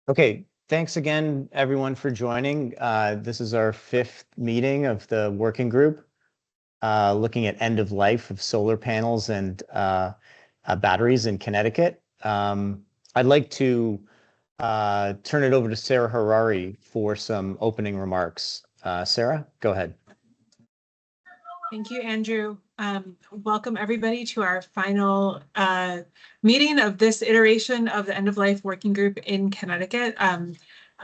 Okay, thanks again, everyone, for joining. This is our fifth meeting of the working group, looking at end of life of solar panels and batteries in Connecticut. I'd like to turn it over to Sarah Harari for some opening remarks. Sarah, go ahead. Thank you, Andrew. Welcome everybody to our final meeting of this iteration of the End of Life Working Group in Connecticut.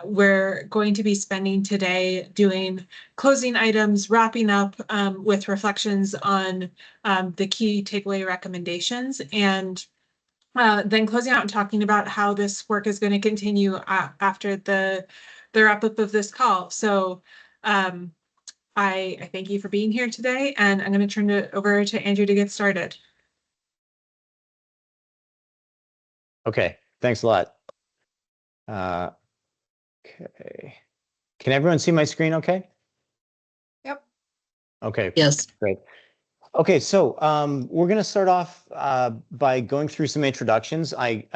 We're going to be spending today doing closing items, wrapping up with reflections on the key takeaway recommendations, and then closing out and talking about how this work is going to continue after the wrap up of this call. So I thank you for being here today, and I'm going to turn it over to Andrew to get started. Okay, thanks a lot. Okay. Can everyone see my screen okay? Yep. Okay. Yes. Great. Okay, so we're going to start off by going through some introductions. I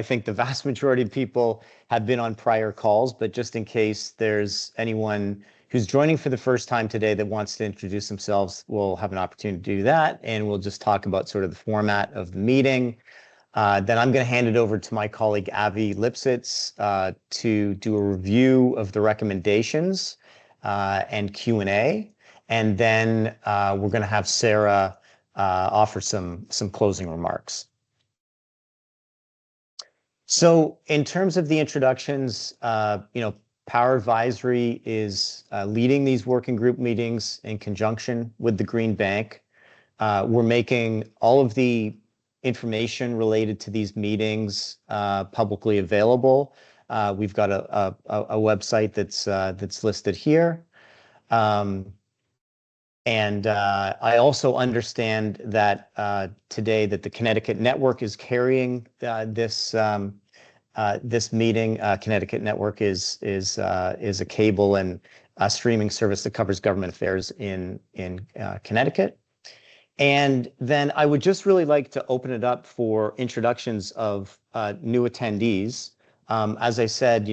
think the vast majority of people have been on prior calls, but just in case there's anyone who's joining for the first time today that wants to introduce themselves, we'll have an opportunity to do that, and we'll just talk about sort of the format of the meeting. Then I'm going to hand it over to my colleague Avi Lipsitz to do a review of the recommendations and Q&A. And then we're going to have Sarah offer some closing remarks. So in terms of the introductions, Power Advisory is leading these working group meetings in conjunction with the Green Bank. We're making all of the information related to these meetings publicly available. We've got a website that's listed here. And I also understand that today that the Connecticut Network is carrying this meeting. Connecticut Network is a cable and a streaming service that covers government affairs in Connecticut. And then I would just really like to open it up for introductions of new attendees. As I said,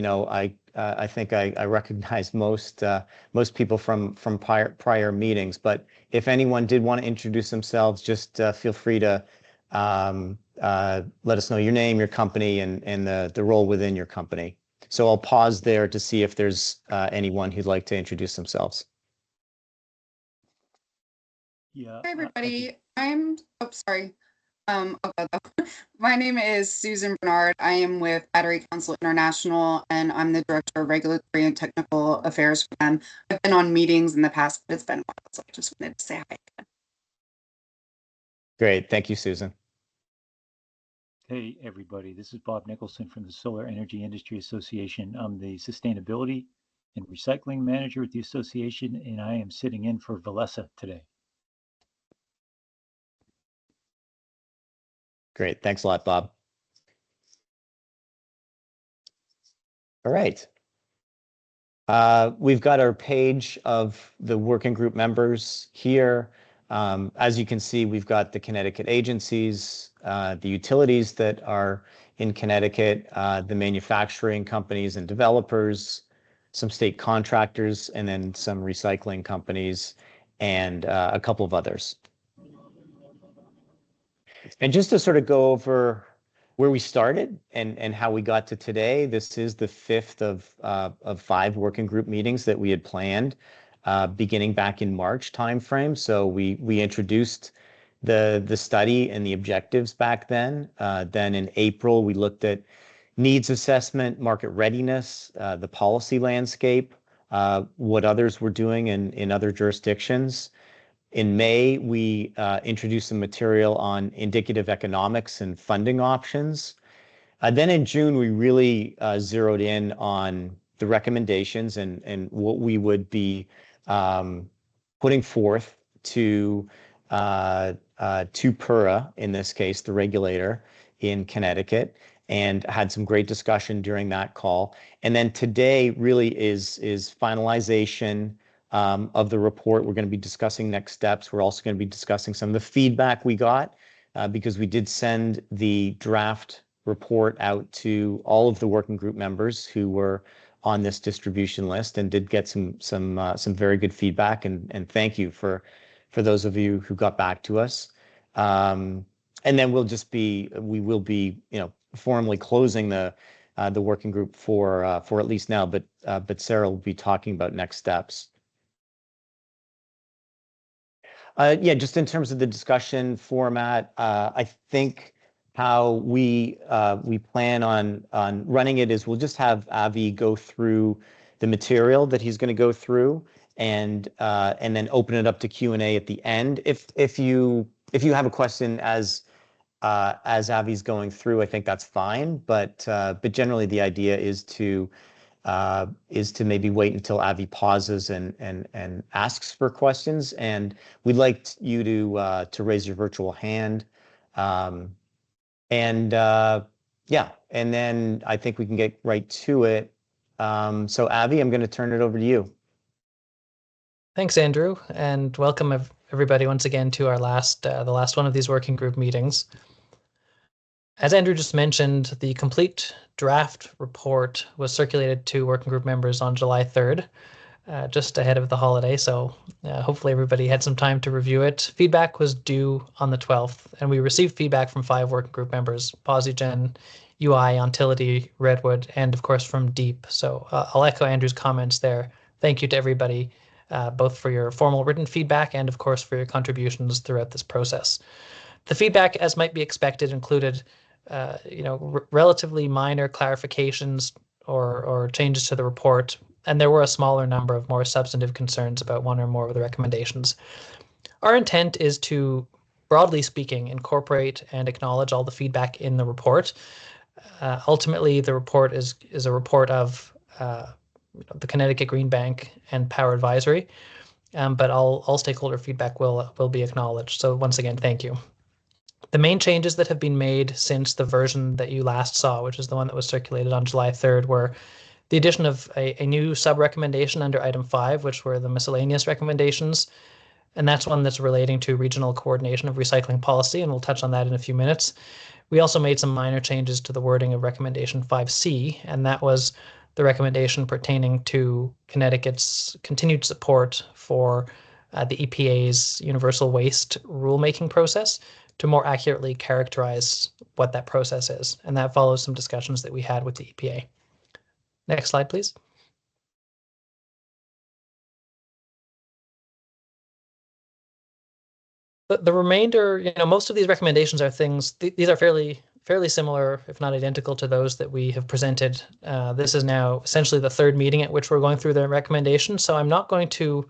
I think I recognize most people from prior meetings, but if anyone did want to introduce themselves, just feel free to let us know your name, your company, and the role within your company. So I'll pause there to see if there's anyone who'd like to introduce themselves. Yeah. Hi, everybody. Sorry. My name is Susan Bernard. I am with Battery Council International, and I'm the Director of Regulatory and Technical Affairs for them. I've been on meetings in the past, but it's been a while, so I just wanted to say hi again. Great. Thank you, Susan. Hey, everybody. This is Bob Nicholson from the Solar Energy Industry Association. I'm the Sustainability and Recycling Manager with the association, and I am sitting in for Valessa today. Great. Thanks a lot, Bob. All right. We've got our page of the working group members here. As you can see, we've got the Connecticut agencies, the utilities that are in Connecticut, the manufacturing companies and developers, some state contractors, and then some recycling companies, and a couple of others. And just to sort of go over where we started and how we got to today, this is the fifth of 5 working group meetings that we had planned beginning back in March timeframe. So we introduced the study and the objectives back then. Then in April, we looked at needs assessment, market readiness, the policy landscape, what others were doing in other jurisdictions. In May, we introduced some material on indicative economics and funding options. Then in June, we really zeroed in on the recommendations and what we would be putting forth to PURA, in this case, the regulator in Connecticut, and had some great discussion during that call. And then today really is finalization of the report. We're going to be discussing next steps. We're also going to be discussing some of the feedback we got because we did send the draft report out to all of the working group members who were on this distribution list, and did get some very good feedback. And thank you for those of you who got back to us. And then we will be formally closing the working group for at least now. But Sarah will be talking about next steps. Yeah, just in terms of the discussion format, I think how we plan on running it is we'll just have Avi go through the material that he's going to go through, and then open it up to Q&A at the end. If you have a question as Avi's going through, I think that's fine. But generally the idea is to maybe wait until Avi pauses and asks for questions. And we'd like you to raise your virtual hand. Yeah, and then I think we can get right to it. So Avi, I'm going to turn it over to you. Thanks, Andrew, and welcome everybody once again to our the last one of these working group meetings. As Andrew just mentioned, the complete draft report was circulated to working group members on July 3rd, just ahead of the holiday. So hopefully everybody had some time to review it. Feedback was due on the 12th, and we received feedback from 5 working group members: PosiGen, UI, Ontility, Redwood, and of course from Deep. So I'll echo Andrew's comments there. Thank you to everybody, both for your formal written feedback and of course for your contributions throughout this process. The feedback, as might be expected, included relatively minor clarifications or changes to the report, and there were a smaller number of more substantive concerns about one or more of the recommendations. Our intent is to, broadly speaking, incorporate and acknowledge all the feedback in the report. Ultimately, the report is a report of the Connecticut Green Bank and Power Advisory, but all stakeholder feedback will be acknowledged. So once again, thank you. The main changes that have been made since the version that you last saw, which is the one that was circulated on July 3rd, were the addition of a new sub-recommendation under item 5, which were the miscellaneous recommendations. And that's one that's relating to regional coordination of recycling policy, and we'll touch on that in a few minutes. We also made some minor changes to the wording of recommendation 5C, and that was the recommendation pertaining to Connecticut's continued support for the EPA's universal waste rulemaking process, to more accurately characterize what that process is. And that follows some discussions that we had with the EPA. Next slide, please. The remainder, most of these recommendations are things, these are fairly similar, if not identical, to those that we have presented. This is now essentially the 3rd meeting at which we're going through the recommendations, so I'm not going to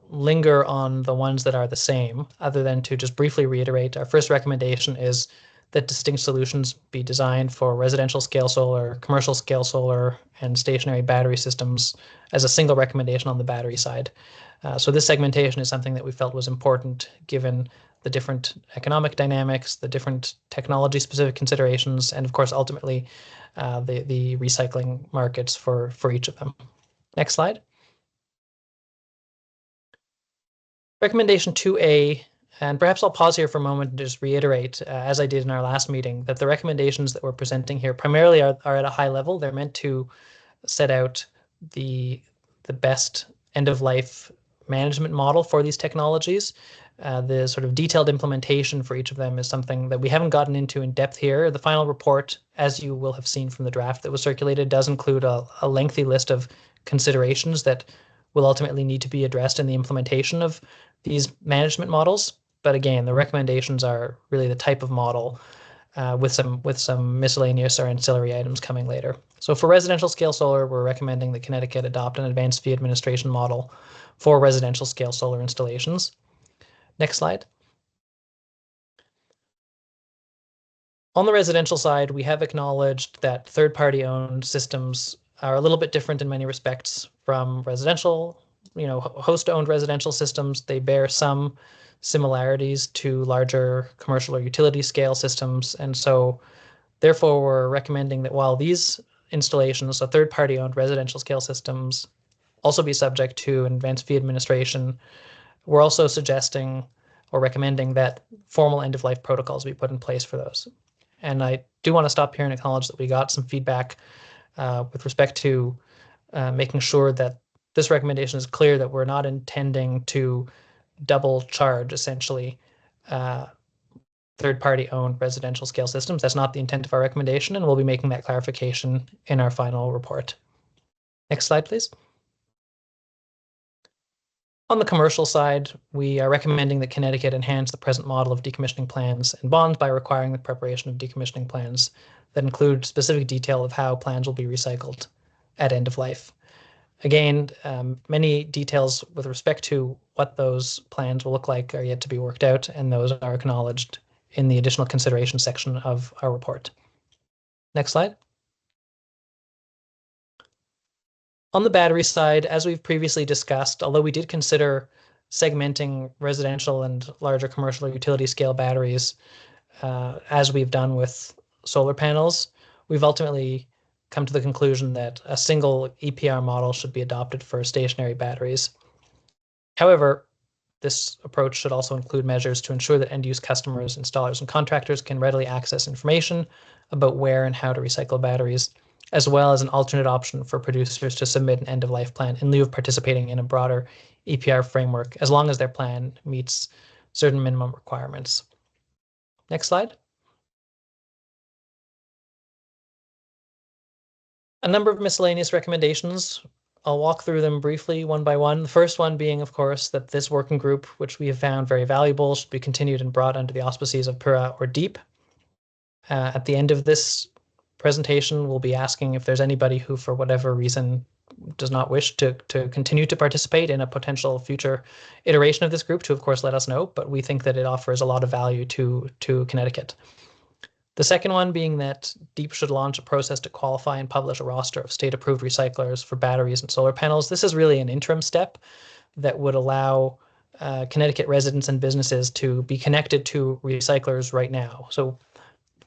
linger on the ones that are the same, other than to just briefly reiterate. Our first recommendation is that distinct solutions be designed for residential scale solar, commercial scale solar, and stationary battery systems as a single recommendation on the battery side. So this segmentation is something that we felt was important given the different economic dynamics, the different technology specific considerations, and of course ultimately the recycling markets for each of them. Next slide. Recommendation 2A, and perhaps I'll pause here for a moment and just reiterate, as I did in our last meeting, that the recommendations that we're presenting here primarily are at a high level. They're meant to set out the best end-of-life management model for these technologies. The sort of detailed implementation for each of them is something that we haven't gotten into in depth here. The final report, as you will have seen from the draft that was circulated, does include a lengthy list of considerations that will ultimately need to be addressed in the implementation of these management models. But again, the recommendations are really the type of model with some miscellaneous or ancillary items coming later. So for residential scale solar, we're recommending that Connecticut adopt an advanced fee administration model for residential scale solar installations. Next slide. On the residential side, we have acknowledged that third-party owned systems are a little bit different in many respects from residential, host-owned residential systems. They bear some similarities to larger commercial or utility scale systems. And so therefore, we're recommending that while these installations, so third-party owned residential scale systems, also be subject to an advanced fee administration, we're also suggesting or recommending that formal end-of-life protocols be put in place for those. And I do want to stop here and acknowledge that we got some feedback with respect to making sure that this recommendation is clear that we're not intending to double charge essentially third-party owned residential scale systems. That's not the intent of our recommendation, and we'll be making that clarification in our final report. Next slide, please. On the commercial side, we are recommending that Connecticut enhance the present model of decommissioning plans and bonds by requiring the preparation of decommissioning plans that include specific detail of how plans will be recycled at end of life. Again, many details with respect to what those plans will look like are yet to be worked out, and those are acknowledged in the additional consideration section of our report. Next slide. On the battery side, as we've previously discussed, although we did consider segmenting residential and larger commercial or utility scale batteries, as we've done with solar panels, we've ultimately come to the conclusion that a single EPR model should be adopted for stationary batteries. However, this approach should also include measures to ensure that end-use customers, installers, and contractors can readily access information about where and how to recycle batteries, as well as an alternate option for producers to submit an end-of-life plan in lieu of participating in a broader EPR framework, as long as their plan meets certain minimum requirements. Next slide. A number of miscellaneous recommendations. I'll walk through them briefly one by one. The first one being, of course, that this working group, which we have found very valuable, should be continued and brought under the auspices of PURA or DEEP. At the end of this presentation, we'll be asking if there's anybody who, for whatever reason, does not wish to continue to participate in a potential future iteration of this group to, of course, let us know. But we think that it offers a lot of value to Connecticut. The second one being that DEEP should launch a process to qualify and publish a roster of state-approved recyclers for batteries and solar panels. This is really an interim step that would allow Connecticut residents and businesses to be connected to recyclers right now. So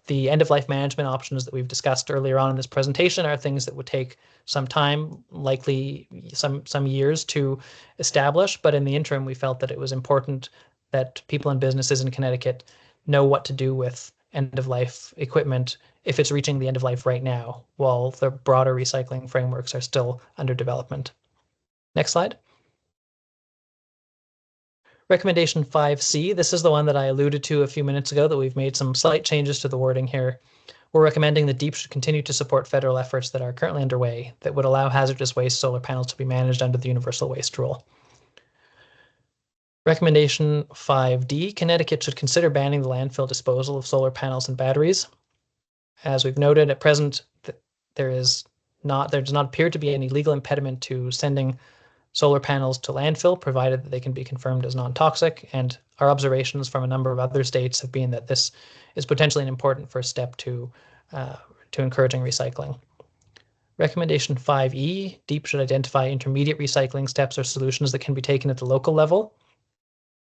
the end-of-life management options that we've discussed earlier on in this presentation are things that would take some time, likely some years to establish. But in the interim, we felt that it was important that people and businesses in Connecticut know what to do with end-of-life equipment if it's reaching the end of life right now, while the broader recycling frameworks are still under development. Next slide. Recommendation 5C, this is the one that I alluded to a few minutes ago, that we've made some slight changes to the wording here. We're recommending that DEEP should continue to support federal efforts that are currently underway that would allow hazardous waste solar panels to be managed under the Universal Waste Rule. Recommendation 5D, Connecticut should consider banning the landfill disposal of solar panels and batteries. As we've noted, at present, there does not appear to be any legal impediment to sending solar panels to landfill, provided that they can be confirmed as non-toxic. And our observations from a number of other states have been that this is potentially an important first step to encouraging recycling. Recommendation 5E, DEEP should identify intermediate recycling steps or solutions that can be taken at the local level.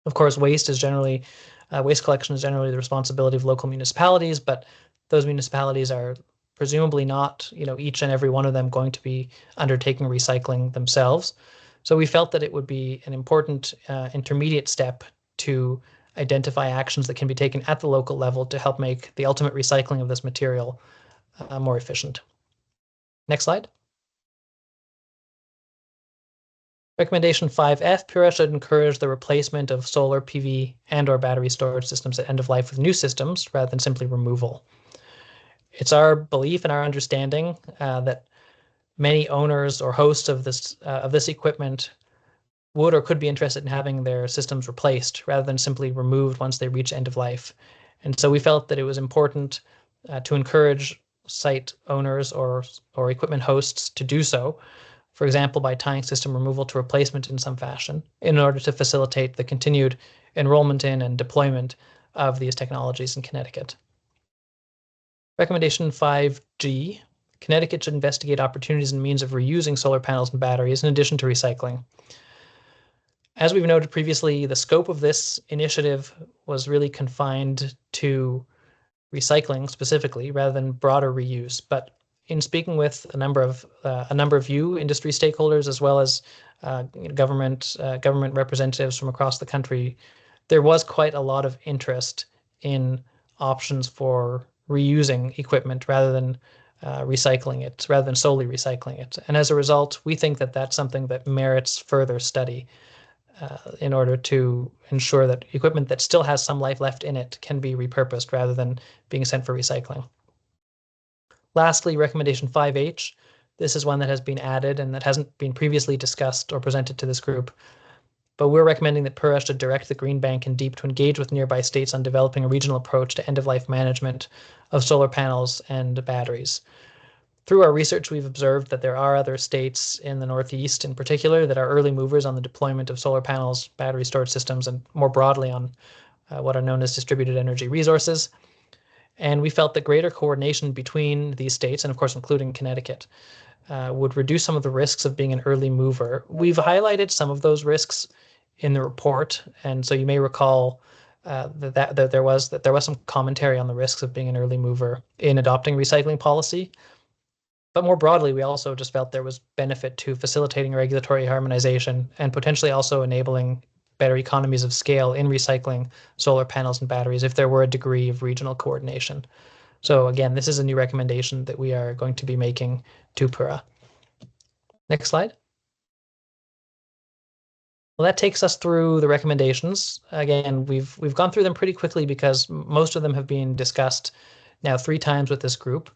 Of course, waste collection is generally the responsibility of local municipalities, but those municipalities are presumably not, each and every one of them going to be undertaking recycling themselves. So we felt that it would be an important intermediate step to identify actions that can be taken at the local level to help make the ultimate recycling of this material more efficient. Next slide. Recommendation 5F, PURA should encourage the replacement of solar, PV, and/or battery storage systems at end of life with new systems rather than simply removal. It's our belief and our understanding that many owners or hosts of this equipment would or could be interested in having their systems replaced rather than simply removed once they reach end of life. And so we felt that it was important to encourage site owners or equipment hosts to do so, for example, by tying system removal to replacement in some fashion, in order to facilitate the continued enrollment in and deployment of these technologies in Connecticut. Recommendation 5G, Connecticut should investigate opportunities and means of reusing solar panels and batteries in addition to recycling. As we've noted previously, the scope of this initiative was really confined to recycling specifically rather than broader reuse. But in speaking with a number of you industry stakeholders, as well as government representatives from across the country, there was quite a lot of interest in options for reusing equipment rather than recycling it, rather than solely recycling it. And as a result, we think that that's something that merits further study in order to ensure that equipment that still has some life left in it can be repurposed rather than being sent for recycling. Lastly, recommendation 5H. This is one that has been added and that hasn't been previously discussed or presented to this group. But we're recommending that PURA should direct the Green Bank and DEEP to engage with nearby states on developing a regional approach to end-of-life management of solar panels and batteries. Through our research, we've observed that there are other states in the Northeast in particular that are early movers on the deployment of solar panels, battery storage systems, and more broadly on what are known as distributed energy resources. And we felt that greater coordination between these states, and of course including Connecticut, would reduce some of the risks of being an early mover. We've highlighted some of those risks in the report, and so you may recall that there was some commentary on the risks of being an early mover in adopting recycling policy. But more broadly, we also just felt there was benefit to facilitating regulatory harmonization and potentially also enabling better economies of scale in recycling solar panels and batteries if there were a degree of regional coordination. So again, this is a new recommendation that we are going to be making to PURA. Next slide. Well, that takes us through the recommendations. Again, we've gone through them pretty quickly because most of them have been discussed now 3 times with this group,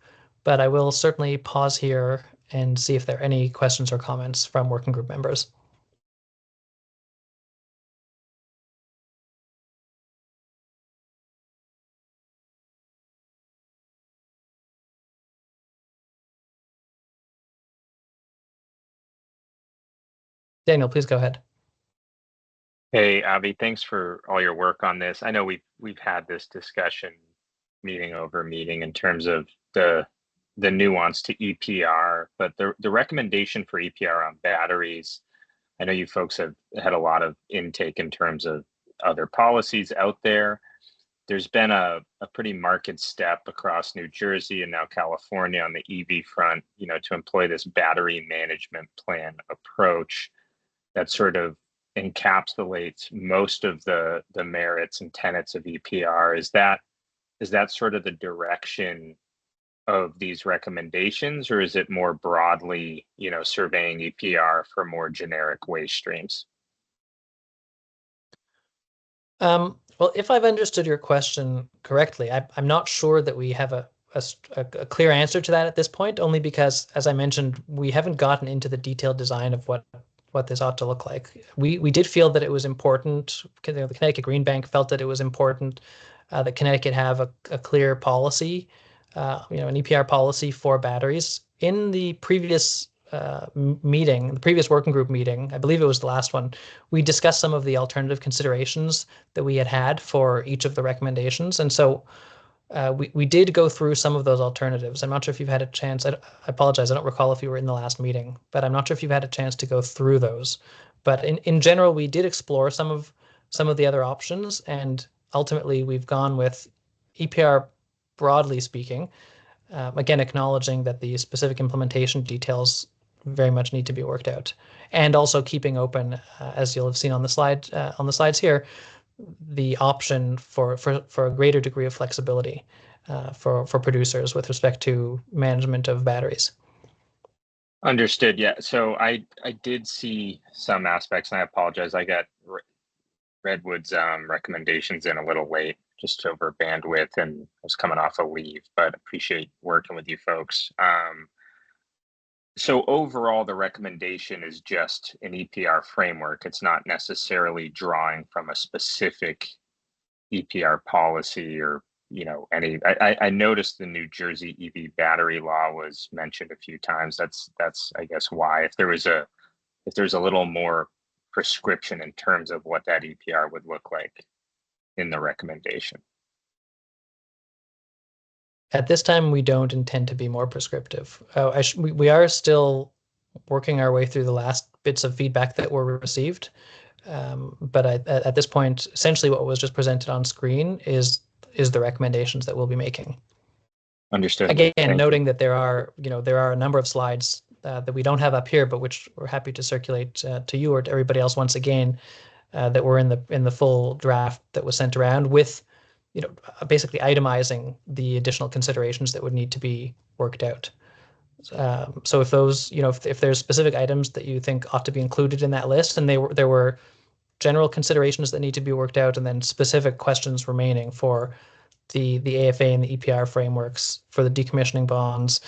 but I will certainly pause here and see if there are any questions or comments from working group members. Daniel, please go ahead. Hey, Avi, thanks for all your work on this. I know we've had this discussion meeting over meeting in terms of the nuance to EPR, but the recommendation for EPR on batteries, I know you folks have had a lot of intake in terms of other policies out there. There's been a pretty marked step across New Jersey and now California on the EV front, to employ this battery management plan approach that sort of encapsulates most of the merits and tenets of EPR. Is that sort of the direction of these recommendations, or is it more broadly, surveying EPR for more generic waste streams? Well, if I've understood your question correctly, I'm not sure that we have a clear answer to that at this point, only because, as I mentioned, we haven't gotten into the detailed design of what this ought to look like. We did feel that it was important, the Connecticut Green Bank felt that it was important that Connecticut have a clear policy, an EPR policy for batteries. In the previous meeting, the previous working group meeting, I believe it was the last one, we discussed some of the alternative considerations that we had for each of the recommendations. And so we did go through some of those alternatives. I'm not sure if you've had a chance. I apologize. I don't recall if you were in the last meeting, but I'm not sure if you've had a chance to go through those. But in general, we did explore some of the other options, and ultimately we've gone with EPR broadly speaking. Again, acknowledging that the specific implementation details very much need to be worked out, and also keeping open, as you'll have seen on the slides here, the option for a greater degree of flexibility for producers with respect to management of batteries. Understood. Yeah. So I did see some aspects, and I apologize. I got Redwood's recommendations in a little late, just over bandwidth, and I was coming off a leave, but appreciate working with you folks. So overall, the recommendation is just an EPR framework. It's not necessarily drawing from a specific EPR policy or, any. I noticed the New Jersey EV battery law was mentioned a few times. That's I guess why. If there's a little more prescription in terms of what that EPR would look like in the recommendation. At this time, we don't intend to be more prescriptive. We are still working our way through the last bits of feedback that were received. But at this point, essentially what was just presented on screen is the recommendations that we'll be making. Understood. Again, noting that there are a number of slides that we don't have up here, but which we're happy to circulate to you or to everybody else once again, that were in the full draft that was sent around with basically itemizing the additional considerations that would need to be worked out. So if those, if there's specific items that you think ought to be included in that list, and there were general considerations that need to be worked out, and then specific questions remaining for the AFA and the EPR frameworks for the decommissioning bonds.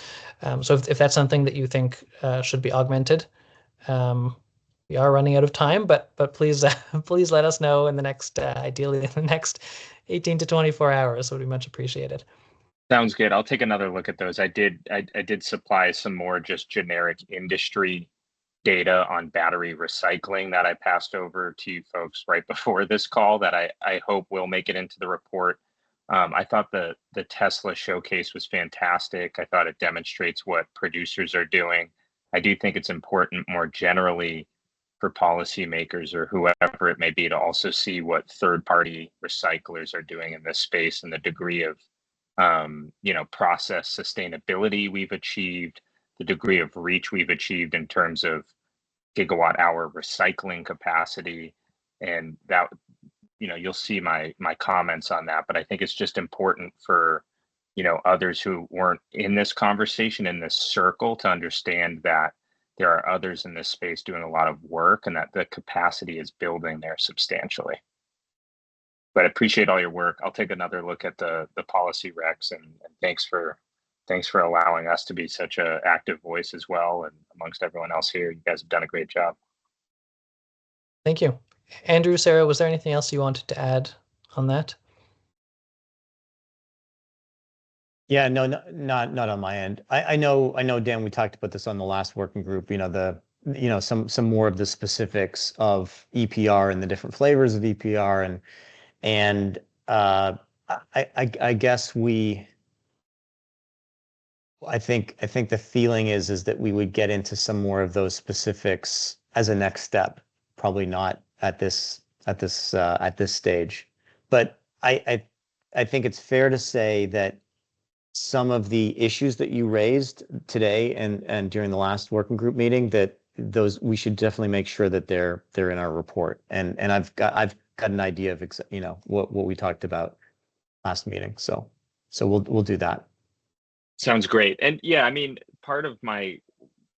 So if that's something that you think should be augmented, we are running out of time, but please please let us know in the next, ideally in the next 18 to 24 hours. Would be much appreciated. Sounds good. I'll take another look at those. I did supply some more just generic industry data on battery recycling that I passed over to you folks right before this call that I hope will make it into the report. I thought the Tesla showcase was fantastic. I thought it demonstrates what producers are doing. I do think it's important more generally for policymakers or whoever it may be to also see what third-party recyclers are doing in this space and the degree of process sustainability we've achieved, the degree of reach we've achieved in terms of gigawatt hour recycling capacity. And that, you'll see my comments on that, but I think it's just important for, others who weren't in this conversation, in this circle, to understand that there are others in this space doing a lot of work and that the capacity is building there substantially. But I appreciate all your work. I'll take another look at the policy recs, and thanks for allowing us to be such an active voice as well. And amongst everyone else here, you guys have done a great job. Thank you. Andrew, Sarah, was there anything else you wanted to add on that? Yeah, no, not on my end. I know, Dan, we talked about this on the last working group, some more of the specifics of EPR and the different flavors of EPR, and I guess I think the feeling is that we would get into some more of those specifics as a next step, probably not at this stage. But I think it's fair to say that some of the issues that you raised today and during the last working group meeting, that those we should definitely make sure that they're in our report. And I've got an idea of what we talked about last meeting. So we'll do that. Sounds great. And yeah, I mean, part of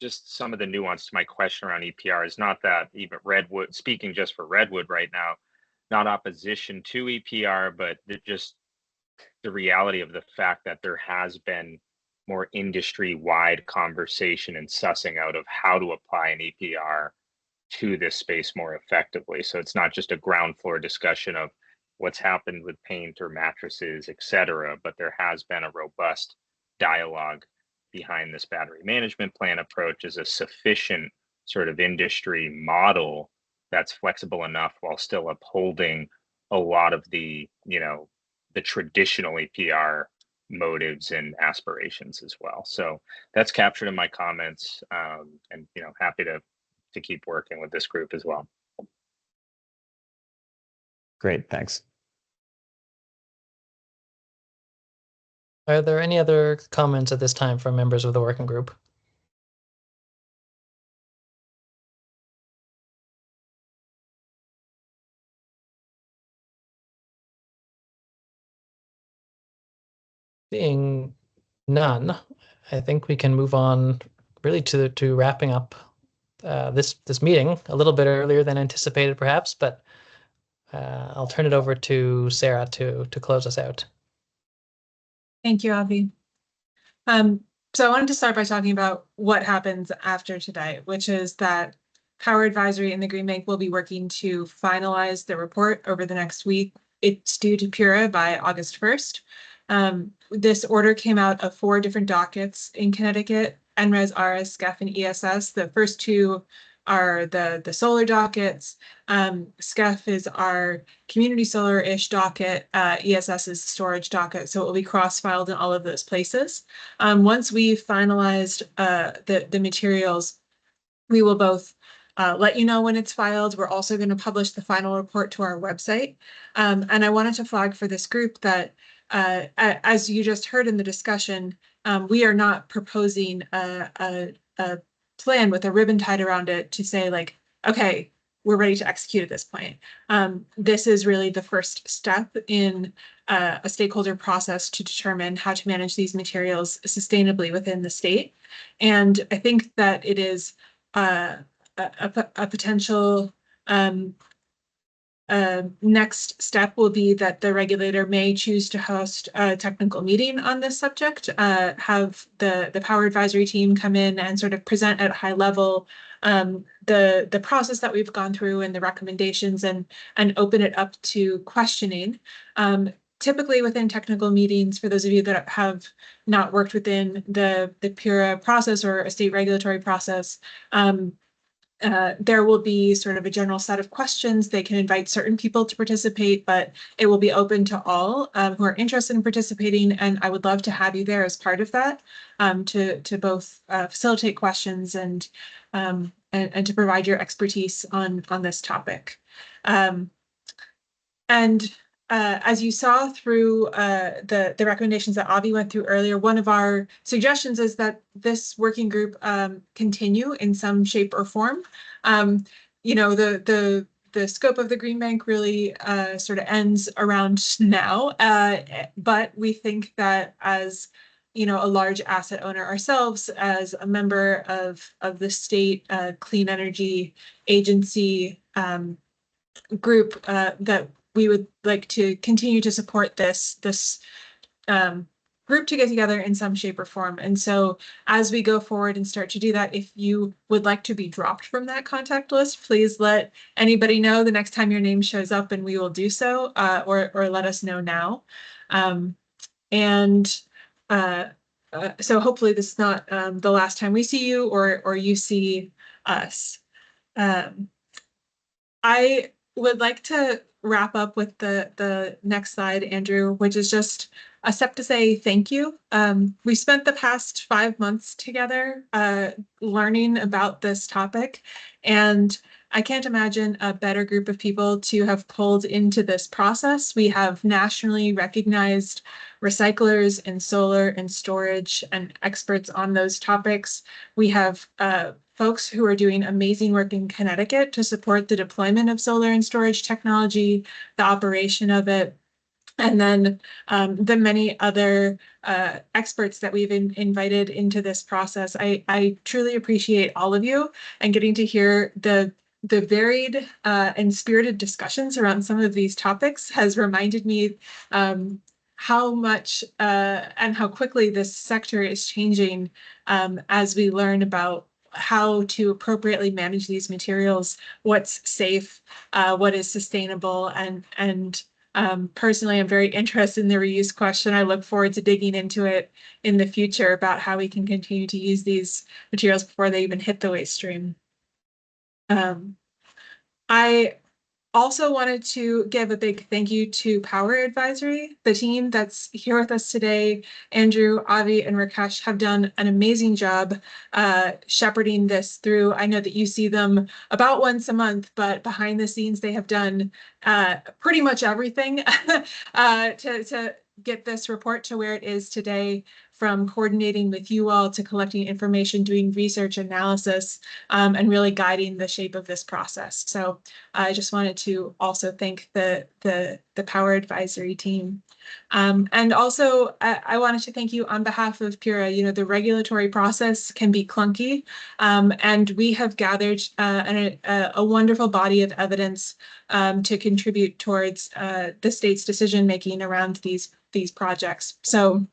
just some of the nuance to my question around EPR is not that even Redwood, speaking just for Redwood right now, not opposition to EPR, but just the reality of the fact that there has been more industry-wide conversation and sussing out of how to apply an EPR to this space more effectively. So it's not just a ground floor discussion of what's happened with paint or mattresses, et cetera, but there has been a robust dialogue behind this battery management plan approach as a sufficient sort of industry model that's flexible enough while still upholding a lot of the, the traditional EPR motives and aspirations as well. So that's captured in my comments, and happy to keep working with this group as well. Great, thanks. Are there any other comments at this time from members of the working group? Seeing none, I think we can move on really to wrapping up this meeting a little bit earlier than anticipated, perhaps, but I'll turn it over to Sarah to close us out. Thank you, Avi. So I wanted to start by talking about what happens after today, which is that Power Advisory and the Green Bank will be working to finalize the report over the next week. It's due to PURA by August 1st. This order came out of 4 different dockets in Connecticut: NRES, RS, SCEF, and ESS. The first 2 are the solar dockets. SCEF is our community solar-ish docket. ESS is storage docket. So it will be cross-filed in all of those places. Once we've finalized the materials, we will both let you know when it's filed. We're also going to publish the final report to our website. And I wanted to flag for this group that as you just heard in the discussion, we are not proposing a plan with a ribbon tied around it to say, like, okay, we're ready to execute at this point. This is really the first step in a stakeholder process to determine how to manage these materials sustainably within the state. And I think that it is a potential next step will be that the regulator may choose to host a technical meeting on this subject, have the power advisory team come in and sort of present at a high level the process that we've gone through and the recommendations, and open it up to questioning. Typically within technical meetings, for those of you that have not worked within the PURA process or a state regulatory process, there will be sort of a general set of questions. They can invite certain people to participate, but it will be open to all who are interested in participating. And I would love to have you there as part of that, to both facilitate questions and to provide your expertise on this topic. As you saw through the recommendations that Avi went through earlier, one of our suggestions is that this working group continue in some shape or form. You know, the scope of the Green Bank really sort of ends around now, but we think that as a large asset owner ourselves, as a member of the state clean energy agency group, that we would like to continue to support this group to get together in some shape or form. And so as we go forward and start to do that, if you would like to be dropped from that contact list, please let anybody know the next time your name shows up, and we will do so, or let us know now. So hopefully this is not the last time we see you or you see us. I would like to wrap up with the next slide, Andrew, which is just a step to say thank you. We spent the past 5 months together learning about this topic, and I can't imagine a better group of people to have pulled into this process. We have nationally recognized recyclers in solar and storage and experts on those topics. We have folks who are doing amazing work in Connecticut to support the deployment of solar and storage technology, the operation of it, and then the many other experts that we've invited into this process. I truly appreciate all of you, and getting to hear the varied and spirited discussions around some of these topics has reminded me how much and how quickly this sector is changing as we learn about how to appropriately manage these materials, what's safe, what is sustainable, and personally, I'm very interested in the reuse question. I look forward to digging into it in the future about how we can continue to use these materials before they even hit the waste stream. I also wanted to give a big thank you to Power Advisory. The team that's here with us today, Andrew, Avi, and Rakesh, have done an amazing job shepherding this through. I know that you see them about once a month, but behind the scenes, they have done pretty much everything to get this report to where it is today, from coordinating with you all to collecting information, doing research analysis, and really guiding the shape of this process. So I just wanted to also thank the Power Advisory team. And also, I wanted to thank you on behalf of PURA. You know, the regulatory process can be clunky, and we have gathered a wonderful body of evidence to contribute towards the state's decision-making around these projects. So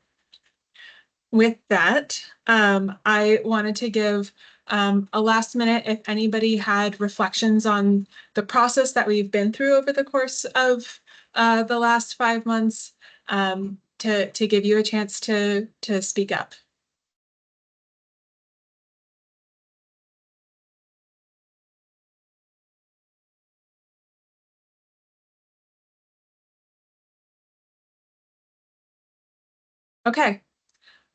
with that, I wanted to give a last minute, if anybody had reflections on the process that we've been through over the course of the last 5 months, to give you a chance to speak up. Okay.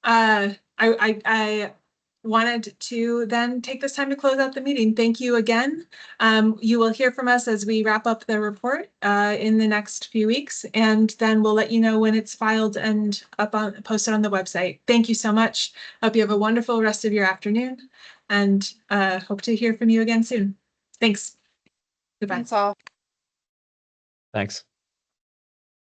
I wanted to then take this time to close out the meeting. Thank you again. You will hear from us as we wrap up the report in the next few weeks, and then we'll let you know when it's filed and posted on the website. Thank you so much. Hope you have a wonderful rest of your afternoon, and hope to hear from you again soon. Thanks. Goodbye. Thanks all. Thanks.